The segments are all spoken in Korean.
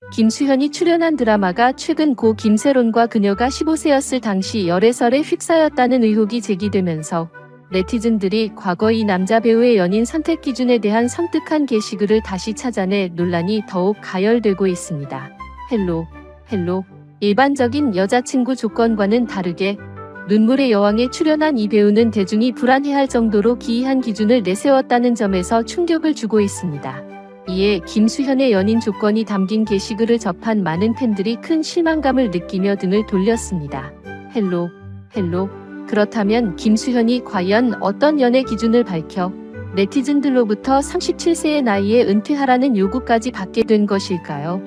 김수현이 출연한 드라마가 최근 고 김세론과 그녀가 15세였을 당시 열애설에 휩싸였다는 의혹이 제기되면서 네티즌들이 과거 이 남자 배우의 연인 선택 기준에 대한 섬뜩한 게시글을 다시 찾아내 논란이 더욱 가열되고 있습니다. 헬로. 일반적인 여자친구 조건과는 다르게 눈물의 여왕에 출연한 이 배우는 대중이 불안해할 정도로 기이한 기준을 내세웠다는 점에서 충격을 주고 있습니다. 이에 김수현의 연인 조건이 담긴 게시글을 접한 많은 팬들이 큰 실망감을 느끼며 등을 돌렸습니다. 헬로. 그렇다면 김수현이 과연 어떤 연애 기준을 밝혀 네티즌들로부터 37세의 나이에 은퇴하라는 요구까지 받게 된 것일까요?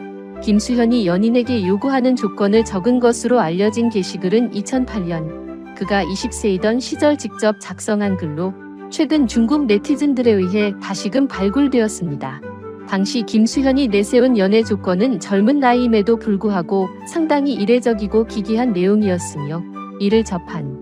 김수현이 연인에게 요구하는 조건을 적은 것으로 알려진 게시글은 2008년 그가 20세이던 시절 직접 작성한 글로 최근 중국 네티즌들에 의해 다시금 발굴되었습니다. 당시 김수현이 내세운 연애 조건은 젊은 나이임에도 불구하고 상당히 이례적이고 기이한 내용이었으며 이를 접한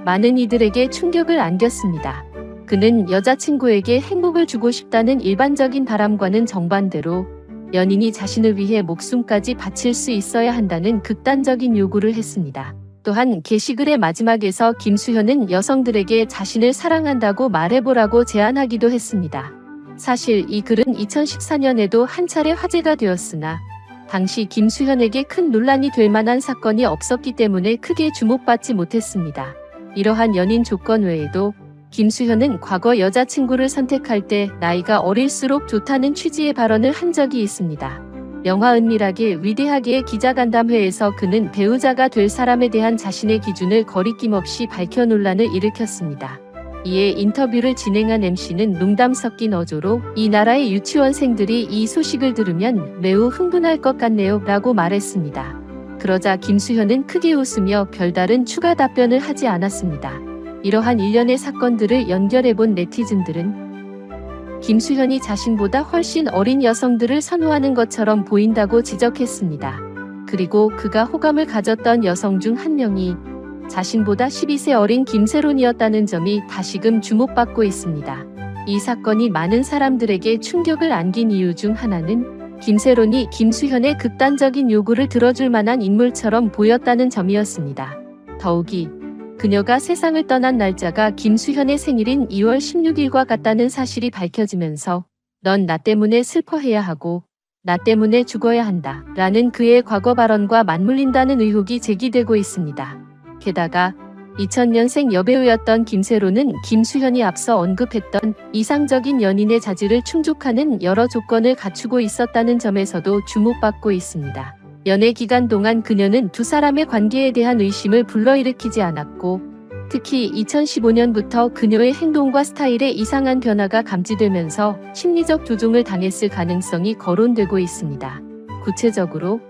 많은 이들에게 충격을 안겼습니다. 그는 여자친구에게 행복을 주고 싶다는 일반적인 바람과는 정반대로 연인이 자신을 위해 목숨까지 바칠 수 있어야 한다는 극단적인 요구를 했습니다. 또한 게시글의 마지막에서 김수현은 여성들에게 자신을 사랑한다고 말해보라고 제안하기도 했습니다. 사실 이 글은 2014년에도 한 차례 화제가 되었으나 당시 김수현에게 큰 논란이 될 만한 사건이 없었기 때문에 크게 주목받지 못했습니다. 이러한 연인 조건 외에도 김수현은 과거 여자친구를 선택할 때 나이가 어릴수록 좋다는 취지의 발언을 한 적이 있습니다. 영화 은밀하게 위대하게의 기자간담회에서 그는 배우자가 될 사람에 대한 자신의 기준을 거리낌 없이 밝혀 논란을 일으켰습니다. 이에 인터뷰를 진행한 MC는 농담 섞인 어조로 이 나라의 유치원생들이 이 소식을 들으면 매우 흥분할 것 같네요 라고 말했습니다. 그러자 김수현은 크게 웃으며 별다른 추가 답변을 하지 않았습니다. 이러한 일련의 사건들을 연결해본 네티즌들은 김수현이 자신보다 훨씬 어린 여성들을 선호하는 것처럼 보인다고 지적했습니다. 그리고 그가 호감을 가졌던 여성 중 한 명이 자신보다 12세 어린 김세론이었다는 점이 다시금 주목받고 있습니다. 이 사건이 많은 사람들에게 충격을 안긴 이유 중 하나는 김세론이 김수현의 극단적인 요구를 들어줄 만한 인물처럼 보였다는 점이었습니다. 더욱이 그녀가 세상을 떠난 날짜가 김수현의 생일인 2월 16일과 같다는 사실이 밝혀지면서 넌 나 때문에 슬퍼해야 하고 나 때문에 죽어야 한다 라는 그의 과거 발언과 맞물린다는 의혹이 제기되고 있습니다. 게다가 2000년생 여배우였던 김세론은 김수현이 앞서 언급했던 이상적인 연인의 자질을 충족하는 여러 조건을 갖추고 있었다는 점에서도 주목받고 있습니다. 연애 기간 동안 그녀는 두 사람의 관계에 대한 의심을 불러일으키지 않았고 특히 2015년부터 그녀의 행동과 스타일에 이상한 변화가 감지되면서 심리적 조종을 당했을 가능성이 거론되고 있습니다. 구체적으로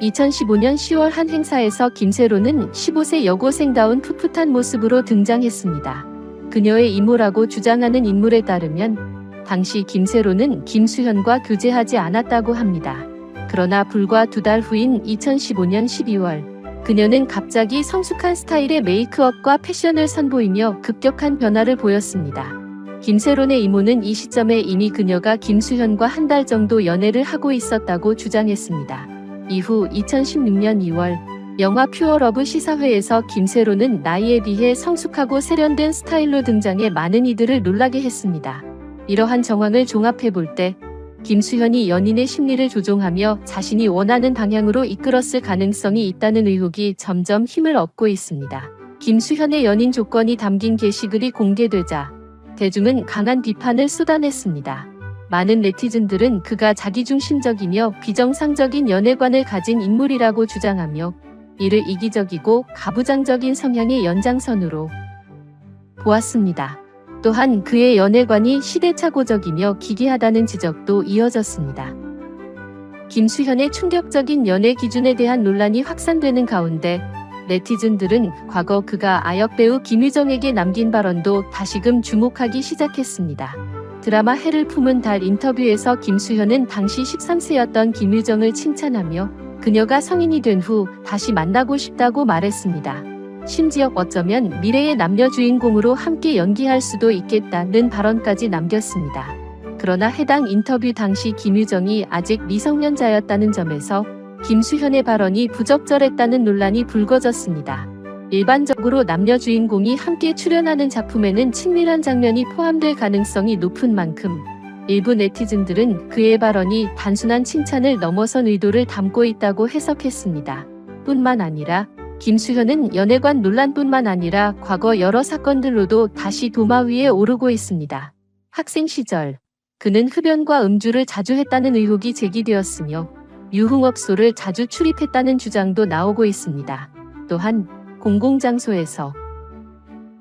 2015년 10월 한 행사에서 김세론은 15세 여고생다운 풋풋한 모습으로 등장했습니다. 그녀의 이모라고 주장하는 인물에 따르면 당시 김세론은 김수현과 교제하지 않았다고 합니다. 그러나 불과 2달 후인 2015년 12월 그녀는 갑자기 성숙한 스타일의 메이크업과 패션을 선보이며 급격한 변화를 보였습니다. 김세론의 이모는 이 시점에 이미 그녀가 김수현과 한 달 정도 연애를 하고 있었다고 주장했습니다. 이후 2016년 2월 영화 퓨어러브 시사회에서 김세론은 나이에 비해 성숙하고 세련된 스타일로 등장해 많은 이들을 놀라게 했습니다. 이러한 정황을 종합해볼 때 김수현이 연인의 심리를 조종하며 자신이 원하는 방향으로 이끌었을 가능성이 있다는 의혹이 점점 힘을 얻고 있습니다. 김수현의 연인 조건이 담긴 게시글이 공개되자 대중은 강한 비판을 쏟아냈습니다. 많은 네티즌들은 그가 자기중심적이며 비정상적인 연애관을 가진 인물이라고 주장하며 이를 이기적이고 가부장적인 성향의 연장선으로 보았습니다. 또한 그의 연애관이 시대착오적이며 기괴하다는 지적도 이어졌습니다. 김수현의 충격적인 연애 기준에 대한 논란이 확산되는 가운데 네티즌들은 과거 그가 아역배우 김유정에게 남긴 발언도 다시금 주목하기 시작했습니다. 드라마 해를 품은 달 인터뷰에서 김수현은 당시 13세였던 김유정을 칭찬하며 그녀가 성인이 된 후 다시 만나고 싶다고 말했습니다. 심지어 어쩌면 미래의 남녀 주인공으로 함께 연기할 수도 있겠다는 발언까지 남겼습니다. 그러나 해당 인터뷰 당시 김유정이 아직 미성년자였다는 점에서 김수현의 발언이 부적절했다는 논란이 불거졌습니다. 일반적으로 남녀 주인공이 함께 출연하는 작품에는 친밀한 장면이 포함될 가능성이 높은 만큼 일부 네티즌들은 그의 발언이 단순한 칭찬을 넘어선 의도를 담고 있다고 해석했습니다. 뿐만 아니라 김수현은 연애관 논란뿐만 아니라 과거 여러 사건들로도 다시 도마 위에 오르고 있습니다. 학생 시절 그는 흡연과 음주를 자주 했다는 의혹이 제기되었으며 유흥업소를 자주 출입했다는 주장도 나오고 있습니다. 또한 공공장소에서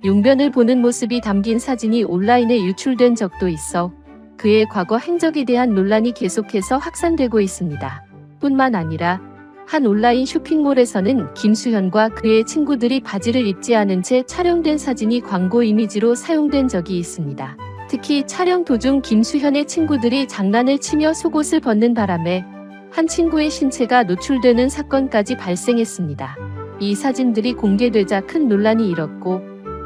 용변을 보는 모습이 담긴 사진이 온라인에 유출된 적도 있어 그의 과거 행적에 대한 논란이 계속해서 확산되고 있습니다. 뿐만 아니라 한 온라인 쇼핑몰에서는 김수현과 그의 친구들이 바지를 입지 않은 채 촬영된 사진이 광고 이미지로 사용된 적이 있습니다. 특히 촬영 도중 김수현의 친구들이 장난을 치며 속옷을 벗는 바람에 한 친구의 신체가 노출되는 사건까지 발생했습니다. 이 사진들이 공개되자 큰 논란이 일었고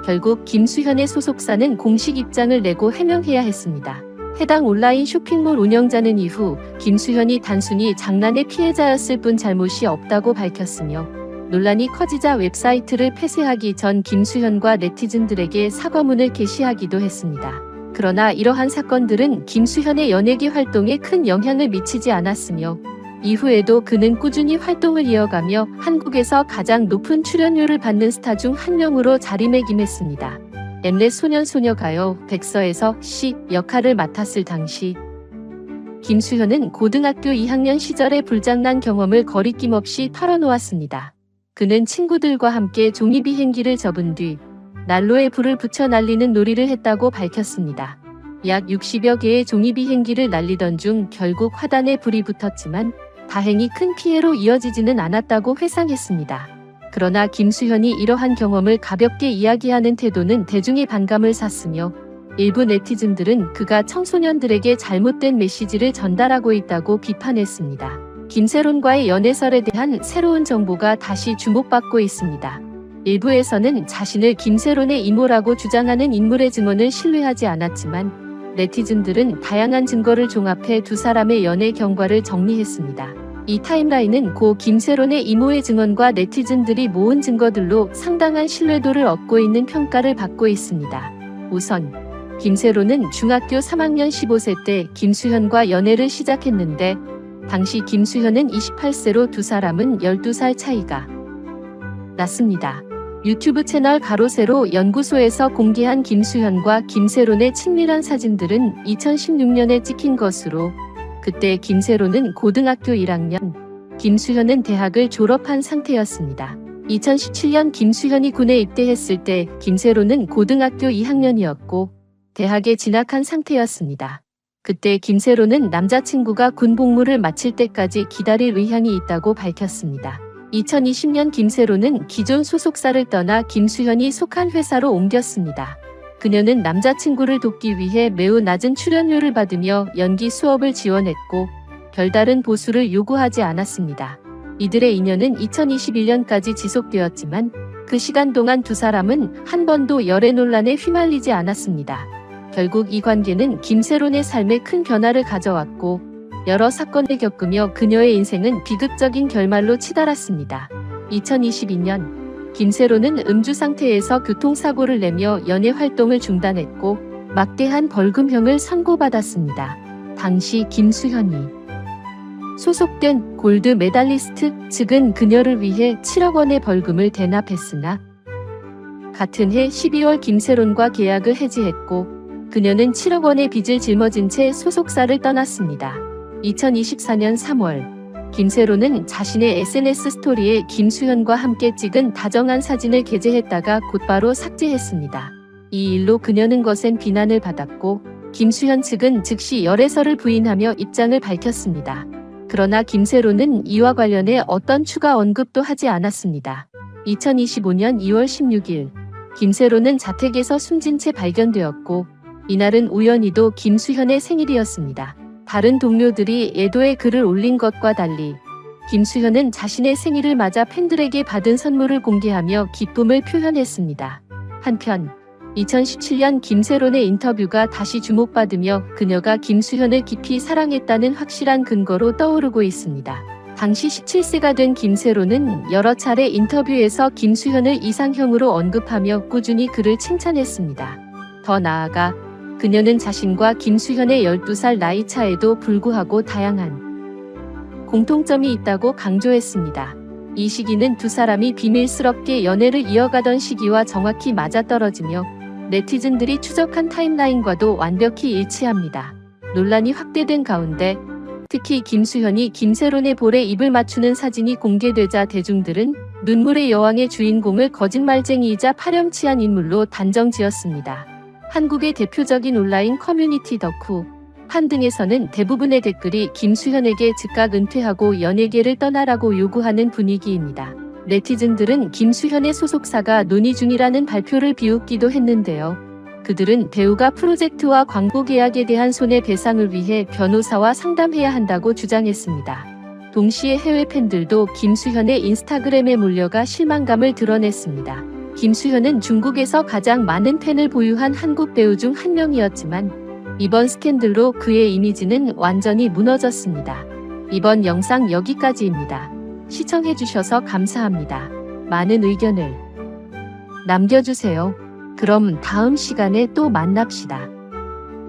결국 김수현의 소속사는 공식 입장을 내고 해명해야 했습니다. 해당 온라인 쇼핑몰 운영자는 이후 김수현이 단순히 장난의 피해자였을 뿐 잘못이 없다고 밝혔으며 논란이 커지자 웹사이트를 폐쇄하기 전 김수현과 네티즌들에게 사과문을 게시하기도 했습니다. 그러나 이러한 사건들은 김수현의 연예계 활동에 큰 영향을 미치지 않았으며 이후에도 그는 꾸준히 활동을 이어가며 한국에서 가장 높은 출연료를 받는 스타 중 한 명으로 자리매김했습니다. 엠넷 소년소녀가요 백서에서 시 역할을 맡았을 당시 김수현은 고등학교 2학년 시절의 불장난 경험을 거리낌 없이 털어놓았습니다. 그는 친구들과 함께 종이 비행기를 접은 뒤 난로에 불을 붙여 날리는 놀이를 했다고 밝혔습니다. 약 60여 개의 종이 비행기를 날리던 중 결국 화단에 불이 붙었지만 다행히 큰 피해로 이어지지는 않았다고 회상했습니다. 그러나 김수현이 이러한 경험을 가볍게 이야기하는 태도는 대중의 반감을 샀으며 일부 네티즌들은 그가 청소년들에게 잘못된 메시지를 전달하고 있다고 비판했습니다. 김세론과의 연애설에 대한 새로운 정보가 다시 주목받고 있습니다. 일부에서는 자신을 김세론의 이모라고 주장하는 인물의 증언을 신뢰하지 않았지만 네티즌들은 다양한 증거를 종합해 두 사람의 연애 경과를 정리했습니다. 이 타임라인은 고 김세론의 이모의 증언과 네티즌들이 모은 증거들로 상당한 신뢰도를 얻고 있는 평가를 받고 있습니다. 우선 김세론은 중학교 3학년 15세 때 김수현과 연애를 시작했는데 당시 김수현은 28세로 두 사람은 12살 차이가 났습니다. 유튜브 채널 가로세로 연구소에서 공개한 김수현과 김세론의 친밀한 사진들은 2016년에 찍힌 것으로 그때 김세론은 고등학교 1학년, 김수현은 대학을 졸업한 상태였습니다. 2017년 김수현이 군에 입대했을 때 김세론은 고등학교 2학년이었고 대학에 진학한 상태였습니다. 그때 김세론은 남자친구가 군 복무를 마칠 때까지 기다릴 의향이 있다고 밝혔습니다. 2020년 김세론은 기존 소속사를 떠나 김수현이 속한 회사로 옮겼습니다. 그녀는 남자친구를 돕기 위해 매우 낮은 출연료를 받으며 연기 수업을 지원했고 별다른 보수를 요구하지 않았습니다. 이들의 인연은 2021년까지 지속되었지만 그 시간 동안 두 사람은 한 번도 열애 논란에 휘말리지 않았습니다. 결국 이 관계는 김세론의 삶에 큰 변화를 가져왔고 여러 사건을 겪으며 그녀의 인생은 비극적인 결말로 치달았습니다. 2022년 김세론은 음주 상태에서 교통사고를 내며 연예 활동을 중단했고 막대한 벌금형을 선고받았습니다. 당시 김수현이 소속된 골드 메달리스트 측은 그녀를 위해 7억 원의 벌금을 대납했으나 같은 해 12월 김세론과 계약을 해지했고 그녀는 7억 원의 빚을 짊어진 채 소속사를 떠났습니다. 2024년 3월 김세론은 자신의 SNS 스토리에 김수현과 함께 찍은 다정한 사진을 게재했다가 곧바로 삭제했습니다. 이 일로 그녀는 거센 비난을 받았고 김수현 측은 즉시 열애설을 부인하며 입장을 밝혔습니다. 그러나 김세론은 이와 관련해 어떤 추가 언급도 하지 않았습니다. 2025년 2월 16일 김세론은 자택에서 숨진 채 발견되었고 이날은 우연히도 김수현의 생일이었습니다. 다른 동료들이 애도의 글을 올린 것과 달리 김수현은 자신의 생일을 맞아 팬들에게 받은 선물을 공개하며 기쁨을 표현했습니다. 한편 2017년 김세론의 인터뷰가 다시 주목받으며 그녀가 김수현을 깊이 사랑했다는 확실한 근거로 떠오르고 있습니다. 당시 17세가 된 김세론은 여러 차례 인터뷰에서 김수현을 이상형으로 언급하며 꾸준히 그를 칭찬했습니다. 더 나아가 그녀는 자신과 김수현의 12살 나이 차에도 불구하고 다양한 공통점이 있다고 강조했습니다. 이 시기는 두 사람이 비밀스럽게 연애를 이어가던 시기와 정확히 맞아떨어지며 네티즌들이 추적한 타임라인과도 완벽히 일치합니다. 논란이 확대된 가운데 특히 김수현이 김세론의 볼에 입을 맞추는 사진이 공개되자 대중들은 눈물의 여왕의 주인공을 거짓말쟁이이자 파렴치한 인물로 단정지었습니다. 한국의 대표적인 온라인 커뮤니티 덕후, 판 등에서는 대부분의 댓글이 김수현에게 즉각 은퇴하고 연예계를 떠나라고 요구하는 분위기입니다. 네티즌들은 김수현의 소속사가 논의 중이라는 발표를 비웃기도 했는데요. 그들은 배우가 프로젝트와 광고 계약에 대한 손해배상을 위해 변호사와 상담해야 한다고 주장했습니다. 동시에 해외 팬들도 김수현의 인스타그램에 몰려가 실망감을 드러냈습니다. 김수현은 중국에서 가장 많은 팬을 보유한 한국 배우 중 한 명이었지만 이번 스캔들로 그의 이미지는 완전히 무너졌습니다. 이번 영상 여기까지입니다. 시청해주셔서 감사합니다. 많은 의견을 남겨주세요. 그럼 다음 시간에 또 만납시다.